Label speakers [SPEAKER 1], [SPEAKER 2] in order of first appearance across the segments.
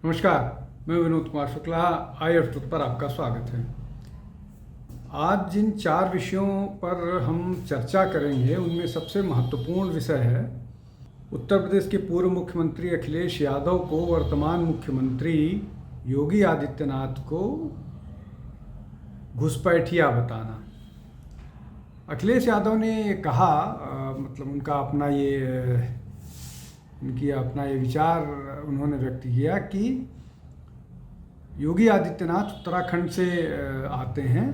[SPEAKER 1] नमस्कार, मैं Vinod Kumar Shukla. IF truth पर आपका स्वागत है। आज जिन 4 विषयों पर हम चर्चा करेंगे उनमें सबसे महत्वपूर्ण विषय है उत्तर प्रदेश के पूर्व मुख्यमंत्री अखिलेश यादव को वर्तमान मुख्यमंत्री योगी आदित्यनाथ को घुसपैठिया बताना। अखिलेश यादव ने कहा, मतलब उनकी अपना ये विचार उन्होंने व्यक्त किया कि योगी आदित्यनाथ उत्तराखंड से आते हैं,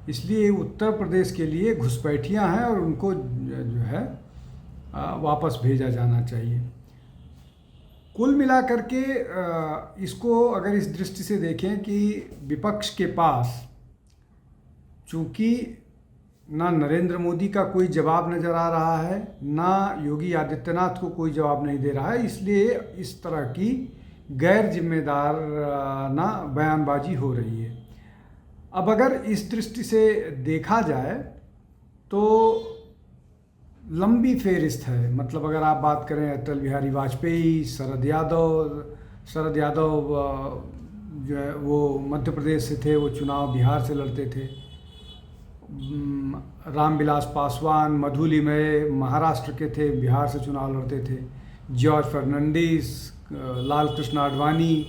[SPEAKER 1] इसलिए उत्तर प्रदेश के लिए घुसपैठियां हैं और उनको जो है वापस भेजा जाना चाहिए। कुल मिलाकर के इसको अगर इस दृष्टि से देखें कि विपक्ष के पास चूँकि ना नरेंद्र मोदी का कोई जवाब नज़र आ रहा है, ना योगी आदित्यनाथ को कोई जवाब नहीं दे रहा है, इसलिए इस तरह की गैर जिम्मेदार ना बयानबाजी हो रही है। अब अगर इस दृष्टि से देखा जाए तो लंबी फेरिस्त है। मतलब अगर आप बात करें अटल बिहारी वाजपेयी, शरद यादव जो है वो मध्य प्रदेश से थे, वो चुनाव बिहार से लड़ते थे। रामविलास पासवान मधुलिमय महाराष्ट्र के थे, बिहार से चुनाव लड़ते थे। जॉर्ज फर्नांडिस, लाल कृष्ण आडवाणी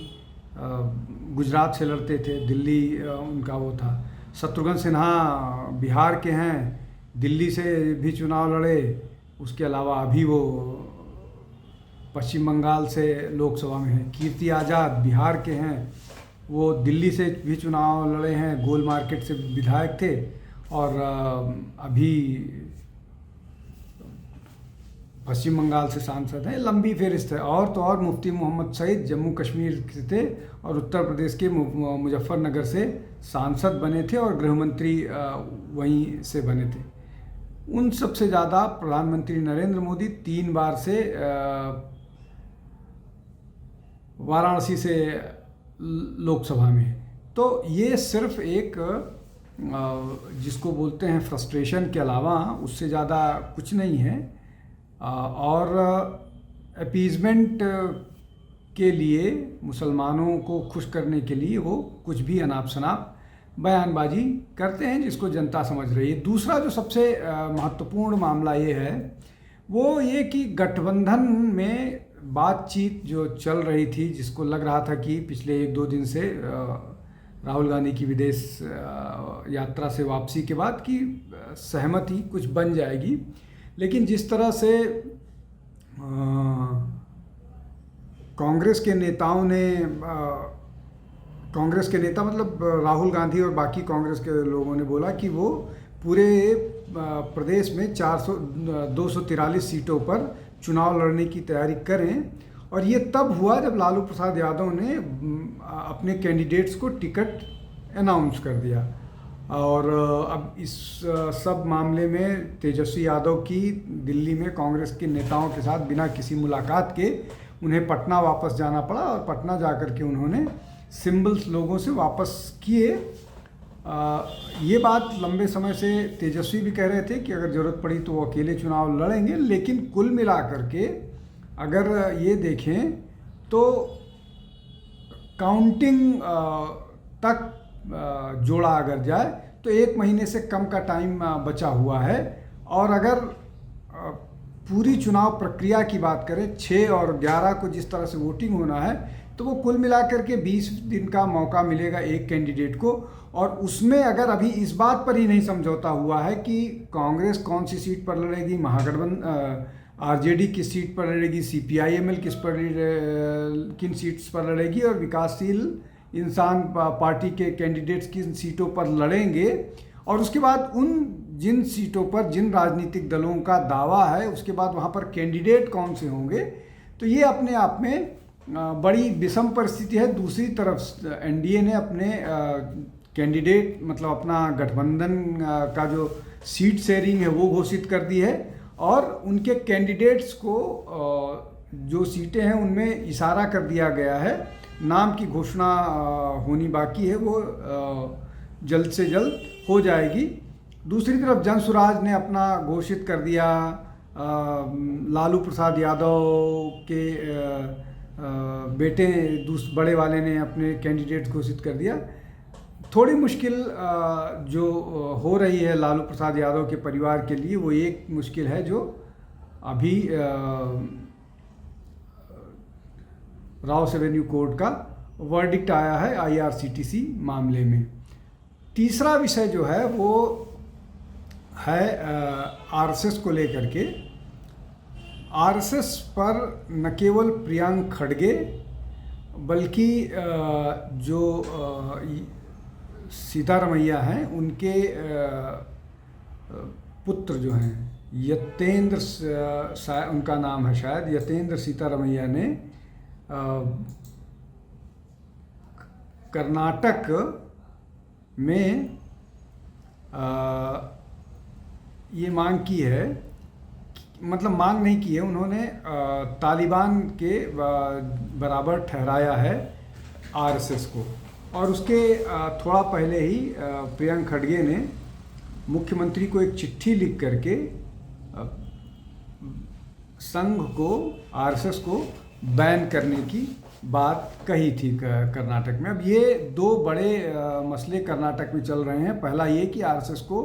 [SPEAKER 1] गुजरात से लड़ते थे, दिल्ली उनका वो था। शत्रुघ्न सिन्हा बिहार के हैं, दिल्ली से भी चुनाव लड़े। उसके अलावा अभी वो पश्चिम बंगाल से लोकसभा में हैं। कीर्ति आज़ाद बिहार के हैं, वो दिल्ली से भी चुनाव लड़े हैं, गोल मार्केट से विधायक थे और अभी पश्चिम बंगाल से सांसद हैं। लंबी फेरिस्त है। और तो और मुफ्ती मोहम्मद सईद जम्मू कश्मीर से थे और उत्तर प्रदेश के मुजफ्फरनगर से सांसद बने थे और गृहमंत्री वहीं से बने थे। उन सबसे ज़्यादा प्रधानमंत्री नरेंद्र मोदी 3 बार से वाराणसी से लोकसभा में। तो ये सिर्फ एक जिसको बोलते हैं फ्रस्ट्रेशन के अलावा उससे ज़्यादा कुछ नहीं है। और अपीज़मेंट के लिए, मुसलमानों को खुश करने के लिए वो कुछ भी अनाप शनाप बयानबाजी करते हैं जिसको जनता समझ रही है। दूसरा जो सबसे महत्वपूर्ण मामला ये है वो ये कि गठबंधन में बातचीत जो चल रही थी, जिसको लग रहा था कि पिछले 1-2 दिन से राहुल गांधी की विदेश यात्रा से वापसी के बाद की सहमति कुछ बन जाएगी, लेकिन जिस तरह से कांग्रेस के नेताओं ने कांग्रेस के नेता मतलब राहुल गांधी और बाकी कांग्रेस के लोगों ने बोला कि वो पूरे प्रदेश में 243 सीटों पर चुनाव लड़ने की तैयारी करें। और ये तब हुआ जब लालू प्रसाद यादव ने अपने कैंडिडेट्स को टिकट अनाउंस कर दिया। और अब इस सब मामले में तेजस्वी यादव की दिल्ली में कांग्रेस के नेताओं के साथ बिना किसी मुलाकात के उन्हें पटना वापस जाना पड़ा और पटना जाकर के उन्होंने सिंबल्स लोगों से वापस किए। ये बात लंबे समय से तेजस्वी भी कह रहे थे कि अगर ज़रूरत पड़ी तो वो अकेले चुनाव लड़ेंगे, लेकिन कुल मिलाकर के अगर ये देखें तो काउंटिंग तक जोड़ा अगर जाए तो 1 महीने से कम का टाइम बचा हुआ है। और अगर पूरी चुनाव प्रक्रिया की बात करें, 6 और 11 को जिस तरह से वोटिंग होना है, तो वो कुल मिलाकर के 20 दिन का मौका मिलेगा एक कैंडिडेट को। और उसमें अगर अभी इस बात पर ही नहीं समझौता हुआ है कि कांग्रेस कौन सी सीट पर लड़ेगी, महागठबंधन आरजेडी किस सीट पर लड़ेगी, CPIML किन सीट्स पर लड़ेगी और विकासशील इंसान पार्टी के कैंडिडेट्स किन सीटों पर लड़ेंगे, और उसके बाद जिन सीटों पर जिन राजनीतिक दलों का दावा है उसके बाद वहाँ पर कैंडिडेट कौन से होंगे, तो ये अपने आप में बड़ी विषम परिस्थिति है। दूसरी तरफ NDA ने अपने कैंडिडेट मतलब अपना गठबंधन का जो सीट शेयरिंग है वो घोषित कर दी है और उनके कैंडिडेट्स को जो सीटें हैं उनमें इशारा कर दिया गया है। नाम की घोषणा होनी बाकी है, वो जल्द से जल्द हो जाएगी। दूसरी तरफ जनसुराज ने अपना घोषित कर दिया लालू प्रसाद यादव के बेटे बड़े वाले ने अपने कैंडिडेट घोषित कर दिया। थोड़ी मुश्किल जो हो रही है लालू प्रसाद यादव के परिवार के लिए, वो एक मुश्किल है जो अभी राउस एवेन्यू कोर्ट का वर्डिक्ट आया है IRCTC मामले में। तीसरा विषय जो है वो है RSS को लेकर के। RSS पर न केवल प्रियंक खड़गे बल्कि जो सीतारमैया हैं उनके पुत्र जो हैं यतेंद्र, उनका नाम है शायद यतेंद्र सीतारमैया ने कर्नाटक में ये मांग की है, मतलब मांग नहीं की है, उन्होंने तालिबान के बराबर ठहराया है RSS को। और उसके थोड़ा पहले ही प्रियंक खड़गे ने मुख्यमंत्री को एक चिट्ठी लिख करके संघ को, RSS को बैन करने की बात कही थी कर्नाटक में। अब ये दो बड़े मसले कर्नाटक में चल रहे हैं। पहला ये कि RSS को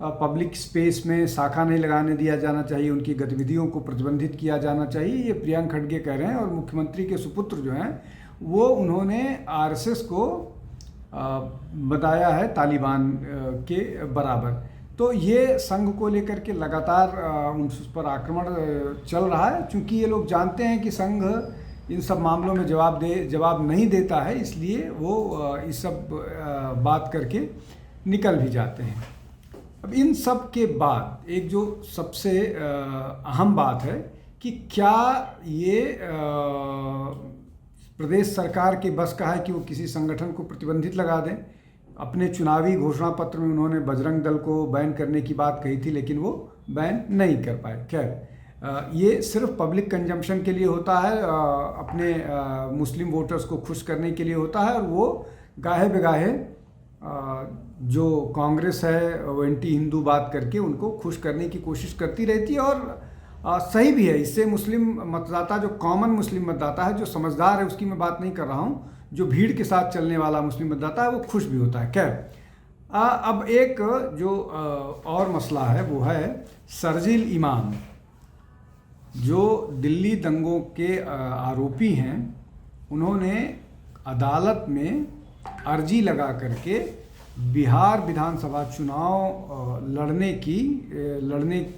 [SPEAKER 1] पब्लिक स्पेस में शाखा नहीं लगाने दिया जाना चाहिए, उनकी गतिविधियों को प्रतिबंधित किया जाना चाहिए, ये प्रियंक खड़गे कह रहे हैं। और मुख्यमंत्री के सुपुत्र जो हैं वो उन्होंने RSS को बताया है तालिबान के बराबर। तो ये संघ को लेकर के लगातार उन पर आक्रमण चल रहा है। चूँकि ये लोग जानते हैं कि संघ इन सब मामलों में जवाब नहीं देता है, इसलिए वो इस सब बात करके निकल भी जाते हैं। अब इन सब के बाद एक जो सबसे अहम बात है कि क्या ये प्रदेश सरकार के बस का है कि वो किसी संगठन को प्रतिबंधित लगा दें। अपने चुनावी घोषणा पत्र में उन्होंने बजरंग दल को बैन करने की बात कही थी, लेकिन वो बैन नहीं कर पाए। खैर, ये सिर्फ पब्लिक कंजम्पशन के लिए होता है, अपने मुस्लिम वोटर्स को खुश करने के लिए होता है। और वो गाहे बेगाहे जो कांग्रेस है वो एंटी हिंदू बात करके उनको खुश करने की कोशिश करती रहती है। और सही भी है, इससे मुस्लिम मतदाता, जो कॉमन मुस्लिम मतदाता है, जो समझदार है, उसकी मैं बात नहीं कर रहा हूँ, जो भीड़ के साथ चलने वाला मुस्लिम मतदाता है वो खुश भी होता है। खैर, अब एक जो और मसला है वो है शरजील इमाम, जो दिल्ली दंगों के आरोपी हैं। उन्होंने अदालत में अर्जी लगा करके बिहार विधानसभा चुनाव लड़ने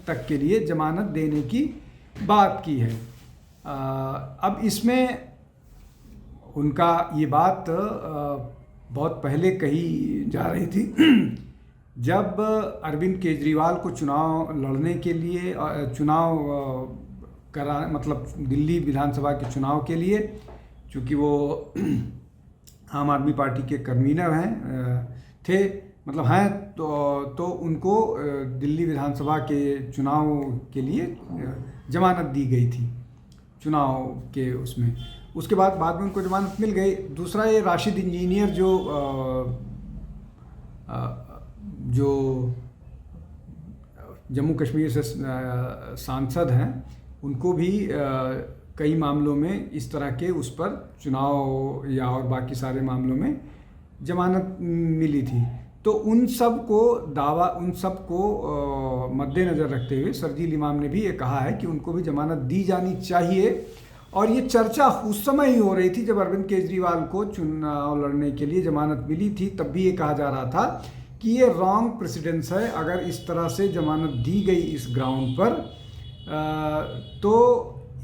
[SPEAKER 1] तक के लिए जमानत देने की बात की है। अब इसमें उनका ये बात बहुत पहले कही जा रही थी जब अरविंद केजरीवाल को चुनाव लड़ने के लिए मतलब दिल्ली विधानसभा के चुनाव के लिए, चूँकि वो आम आदमी पार्टी के कन्वीनर थे, मतलब हैं, तो उनको दिल्ली विधानसभा के चुनाव के लिए जमानत दी गई थी चुनाव के उसमें। उसके बाद में उनको जमानत मिल गई। दूसरा, ये राशिद इंजीनियर जो जम्मू कश्मीर से सांसद हैं, उनको भी कई मामलों में इस तरह के उस पर चुनाव या और बाकी सारे मामलों में जमानत मिली थी। तो उन सब को मद्देनज़र रखते हुए शरजील इमाम ने भी ये कहा है कि उनको भी जमानत दी जानी चाहिए। और ये चर्चा उस समय ही हो रही थी जब अरविंद केजरीवाल को चुनाव लड़ने के लिए जमानत मिली थी। तब भी ये कहा जा रहा था कि ये रॉन्ग प्रेसिडेंस है, अगर इस तरह से जमानत दी गई इस ग्राउंड पर तो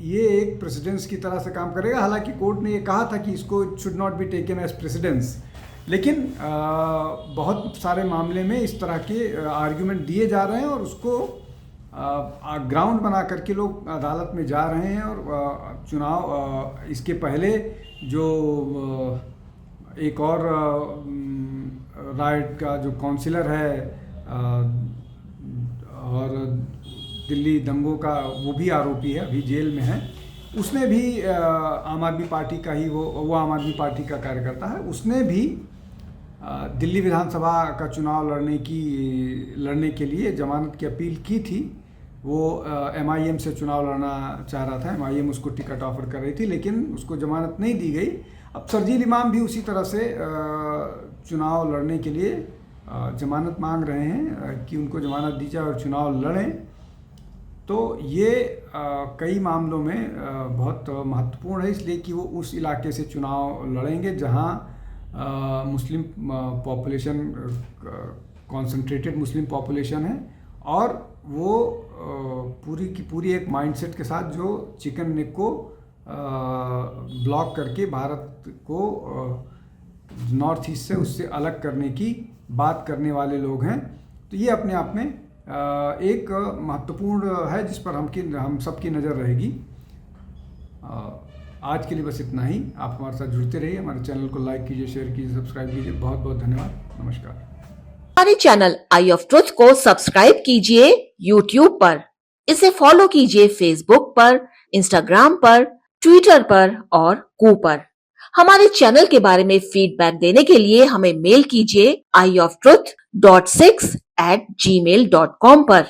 [SPEAKER 1] ये एक प्रेसिडेंस की तरह से काम करेगा। हालांकि कोर्ट ने ये कहा था कि इसको should not be taken as precedence, लेकिन बहुत सारे मामले में इस तरह के आर्ग्यूमेंट दिए जा रहे हैं और उसको ग्राउंड बना करके लोग अदालत में जा रहे हैं। और चुनाव इसके पहले जो एक और राइट का जो काउंसिलर है और दिल्ली दंगों का, वो भी आरोपी है, अभी जेल में है। उसने भी आम आदमी पार्टी का ही, वो आम आदमी पार्टी का कार्यकर्ता है, उसने भी दिल्ली विधानसभा का चुनाव लड़ने के लिए जमानत की अपील की थी। वो MIM से चुनाव लड़ना चाह रहा था। MIM उसको टिकट ऑफर कर रही थी, लेकिन उसको जमानत नहीं दी गई। अब शरजील इमाम भी उसी तरह से चुनाव लड़ने के लिए जमानत मांग रहे हैं कि उनको जमानत दी जाए और चुनाव लड़ें। तो ये कई मामलों में बहुत महत्वपूर्ण है, इसलिए कि वो उस इलाके से चुनाव लड़ेंगे जहां Muslim population, concentrated Muslim population है, और वो पूरी की पूरी एक माइंडसेट के साथ जो चिकन नेक को ब्लॉक करके भारत को नॉर्थ ईस्ट से उससे अलग करने की बात करने वाले लोग हैं। तो ये अपने आप में एक महत्वपूर्ण है जिस पर हम सबकी नज़र रहेगी। आज के लिए बस इतना ही। आप हमारे साथ जुड़ते रहिए, हमारे चैनल को लाइक कीजिए, शेयर कीजिए, सब्सक्राइब कीजिए। बहुत बहुत धन्यवाद। नमस्कार।
[SPEAKER 2] हमारे चैनल आई ऑफ ट्रुथ को सब्सक्राइब कीजिए YouTube पर, इसे फॉलो कीजिए Facebook पर, Instagram पर, Twitter पर और Ku पर। हमारे चैनल के बारे में फीडबैक देने के लिए हमें मेल कीजिए ioftruth.6@gmail.com पर।